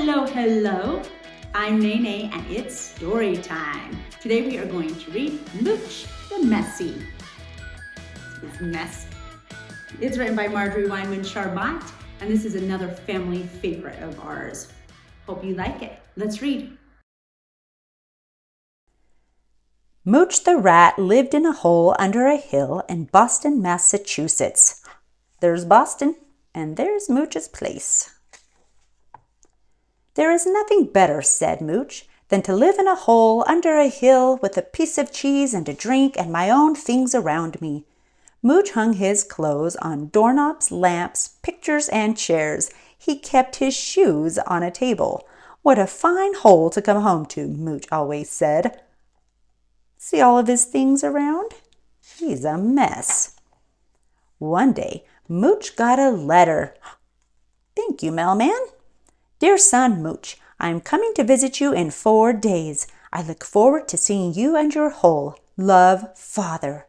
Hello. I'm Nene and it's story time. Today we are going to read Mooch the Messy. It's mess. It's written by Marjorie, Weinman, Sharmat, and this is another family favorite of ours. Hope you like it. Let's read. Mooch the rat lived in a hole under a hill in Boston, Massachusetts. There's Boston, and there's Mooch's place. "There is nothing better," said Mooch, "than to live in a hole under a hill with a piece of cheese and a drink and my own things around me." Mooch hung his clothes on doorknobs, lamps, pictures, and chairs. He kept his shoes on a table. "What a fine hole to come home to," Mooch always said. See all of his things around? He's a mess. One day, Mooch got a letter. "Thank you, mailman. Dear son Mooch, I am coming to visit you in 4 days. I look forward to seeing you and your hole. Love, Father."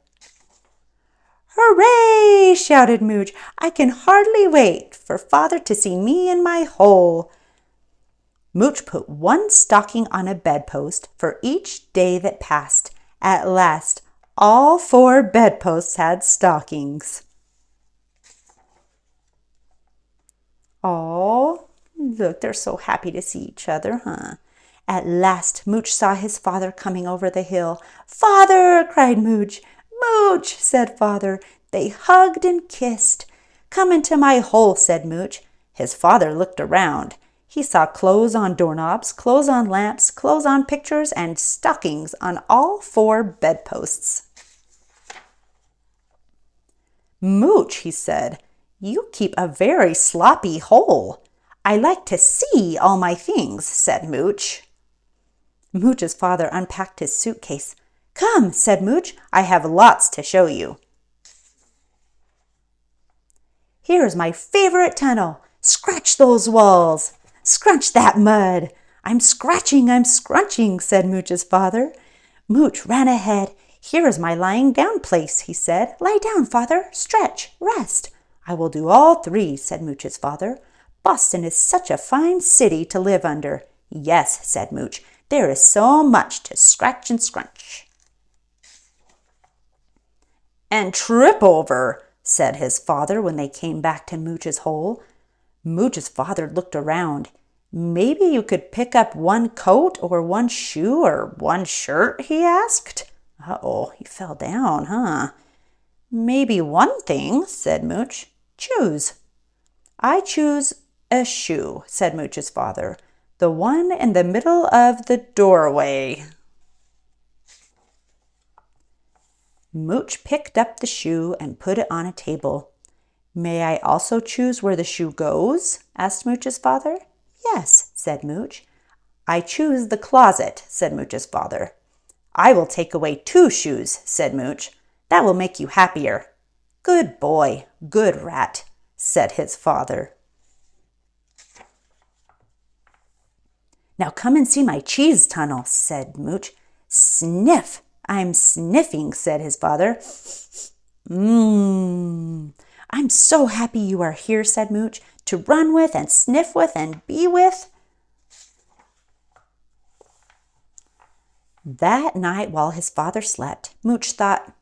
"Hooray!" shouted Mooch. "I can hardly wait for Father to see me and my hole." Mooch put one stocking on a bedpost for each day that passed. At last, all 4 bedposts had stockings. Oh, look, they're so happy to see each other, huh? At last, Mooch saw his father coming over the hill. "Father!" cried Mooch. "Mooch!" said Father. They hugged and kissed. "Come into my hole," said Mooch. His father looked around. He saw clothes on doorknobs, clothes on lamps, clothes on pictures, and stockings on all 4 bedposts. "Mooch," he said, "you keep a very sloppy hole." "I like to see all my things," said Mooch. Mooch's father unpacked his suitcase. "Come," said Mooch, "I have lots to show you. Here's my favorite tunnel. Scratch those walls. Scrunch that mud." I'm scrunching," said Mooch's father. Mooch ran ahead. "Here is my lying down place," he said. "Lie down, Father. Stretch, rest." "I will do all 3, said Mooch's father. "Boston is such a fine city to live under." "Yes," said Mooch, "there is so much to scratch and scrunch." "And trip over," said his father when they came back to Mooch's hole. Mooch's father looked around. "Maybe you could pick up 1 coat or 1 shoe or 1 shirt?" he asked. Uh-oh, he fell down, huh? "Maybe 1 thing," said Mooch. "Choose." "I choose a shoe," said Mooch's father. "The one in the middle of the doorway." Mooch picked up the shoe and put it on a table. "May I also choose where the shoe goes?" asked Mooch's father. "Yes," said Mooch. "I choose the closet," said Mooch's father. "I will take away 2 shoes," said Mooch. "That will make you happier." "Good boy, good rat," said his father. "Now come and see my cheese tunnel," said Mooch. "Sniff, I'm sniffing," said his father. "I'm so happy you are here," said Mooch, "to run with and sniff with and be with." That night while his father slept, Mooch thought,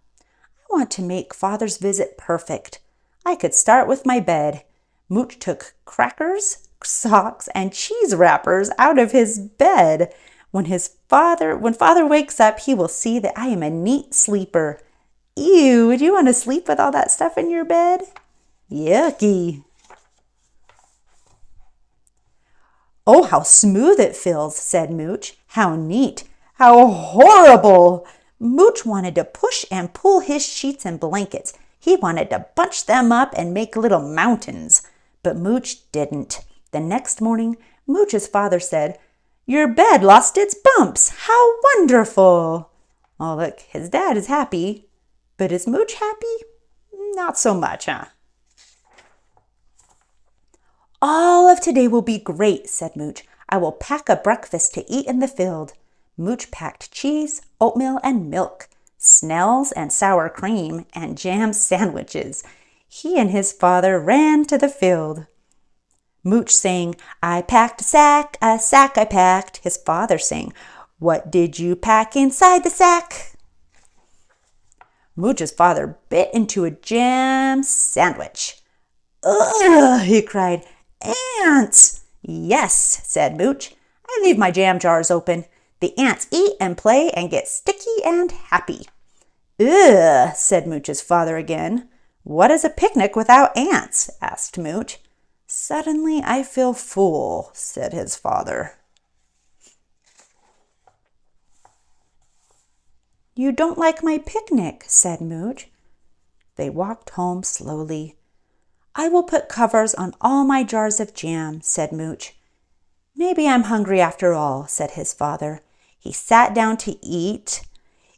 "I want to make Father's visit perfect. I could start with my bed." Mooch took crackers, socks, and cheese wrappers out of his bed. When Father wakes up, he will see that I am a neat sleeper. Ew, would you want to sleep with all that stuff in your bed? Yucky. "Oh, how smooth it feels," said Mooch. "How neat. How horrible." Mooch wanted to push and pull his sheets and blankets. He wanted to bunch them up and make little mountains. But Mooch didn't. The next morning, Mooch's father said, "Your bed lost its bumps. How wonderful." Oh, look, his dad is happy. But is Mooch happy? Not so much, huh? "All of today will be great," said Mooch. "I will pack a breakfast to eat in the field." Mooch packed cheese, oatmeal, and milk, Snells and sour cream, and jam sandwiches. He and his father ran to the field. Mooch sang, I packed a sack I packed. His father sang, what did you pack inside the sack? Mooch's father bit into a jam sandwich. Ugh, he cried, ants! Yes, said Mooch. I leave my jam jars open. The ants eat and play and get sticky and happy. Ugh, said Mooch's father again. What is a picnic without ants? Asked Mooch. Suddenly I feel full, said his father. You don't like my picnic, said Mooch. They walked home slowly. I will put covers on all my jars of jam, said Mooch. Maybe I'm hungry after all, said his father. He sat down to eat.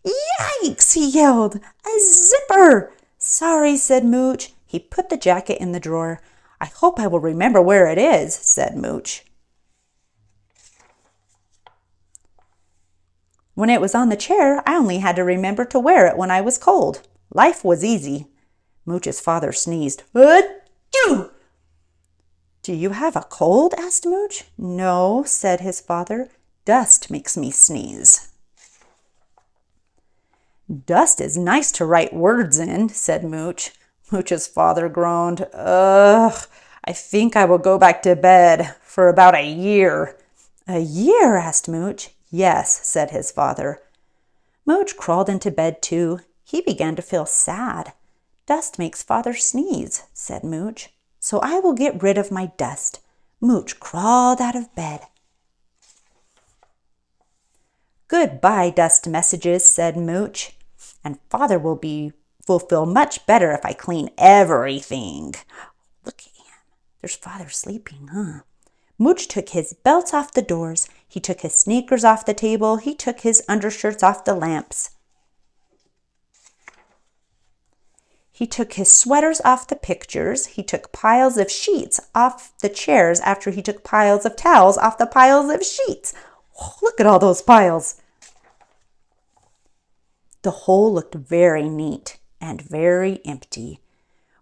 Yikes, he yelled. A zipper! Sorry, said Mooch. He put the jacket in the drawer. I hope I will remember where it is, said Mooch. When it was on the chair, I only had to remember to wear it when I was cold. Life was easy. Mooch's father sneezed. Achoo! Do you have a cold? Asked Mooch. No, said his father. Dust makes me sneeze. Dust is nice to write words in, said Mooch. Mooch's father groaned. Ugh, I think I will go back to bed for about a year. A year? Asked Mooch. Yes, said his father. Mooch crawled into bed too. He began to feel sad. Dust makes father sneeze, said Mooch. So I will get rid of my dust. Mooch crawled out of bed. Goodbye, dust messages, said Mooch. And father will feel much better if I clean everything. Look at him. There's father sleeping, huh? Mooch took his belts off the doors. He took his sneakers off the table. He took his undershirts off the lamps. He took his sweaters off the pictures. He took piles of sheets off the chairs after he took piles of towels off the piles of sheets. Oh, look at all those piles. The hole looked very neat and very empty.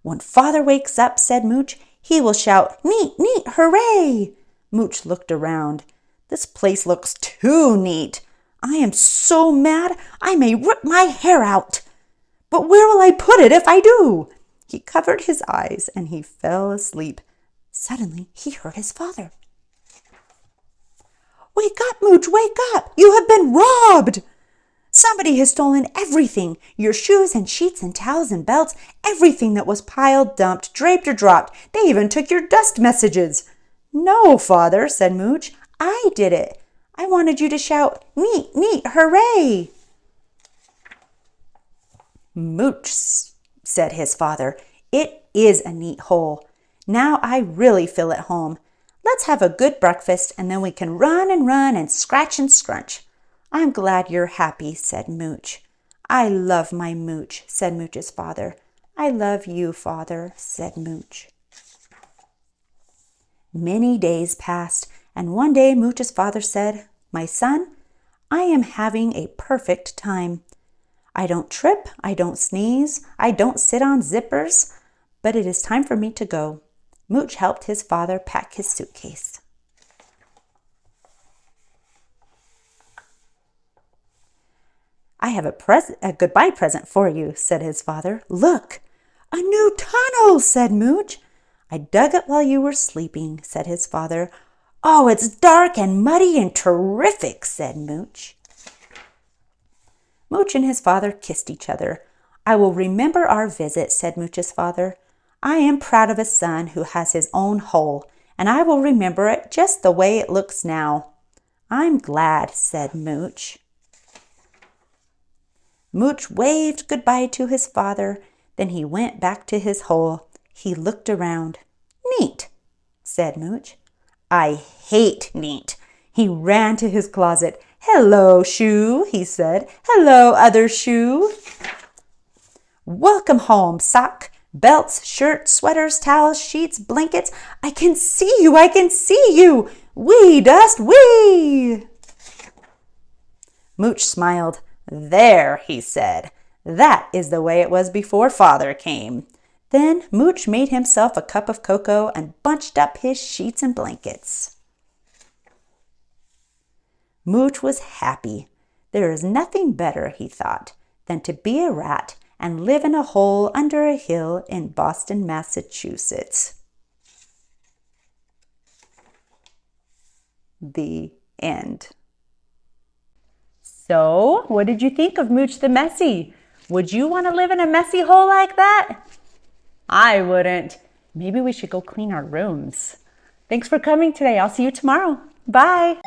When father wakes up, said Mooch, he will shout, neat, neat, hooray! Mooch looked around. This place looks too neat. I am so mad I may rip my hair out. But where will I put it if I do? He covered his eyes and he fell asleep. Suddenly he heard his father. Wake up, Mooch, wake up! You have been robbed! Somebody has stolen everything, your shoes and sheets and towels and belts, everything that was piled, dumped, draped, or dropped. They even took your dust messages. No, father, said Mooch, I did it. I wanted you to shout, neat, neat, hooray! Mooch, said his father, it is a neat hole. Now I really feel at home. Let's have a good breakfast and then we can run and scratch and scrunch. I'm glad you're happy, said Mooch. I love my Mooch, said Mooch's father. I love you, father, said Mooch. Many days passed, and one day Mooch's father said, my son, I am having a perfect time. I don't trip, I don't sneeze, I don't sit on zippers, but it is time for me to go. Mooch helped his father pack his suitcase. I have a goodbye present for you, said his father. Look, a new tunnel, said Mooch. I dug it while you were sleeping, said his father. Oh, it's dark and muddy and terrific, said Mooch. Mooch and his father kissed each other. I will remember our visit, said Mooch's father. I am proud of a son who has his own hole, and I will remember it just the way it looks now. I'm glad, said Mooch. Mooch waved goodbye to his father. Then he went back to his hole. He looked around. Neat, said Mooch. I hate neat. He ran to his closet. Hello, shoe, he said. Hello, other shoe. Welcome home, sock. Belts, shirts, sweaters, towels, sheets, blankets. I can see you, I can see you. Wee, Dust, wee. Mooch smiled. There, he said. That is the way it was before father came. Then Mooch made himself a cup of cocoa and bunched up his sheets and blankets. Mooch was happy. There is nothing better, he thought, than to be a rat and live in a hole under a hill in Boston, Massachusetts. The end. So, what did you think of Mooch the Messy? Would you want to live in a messy hole like that? I wouldn't. Maybe we should go clean our rooms. Thanks for coming today. I'll see you tomorrow. Bye.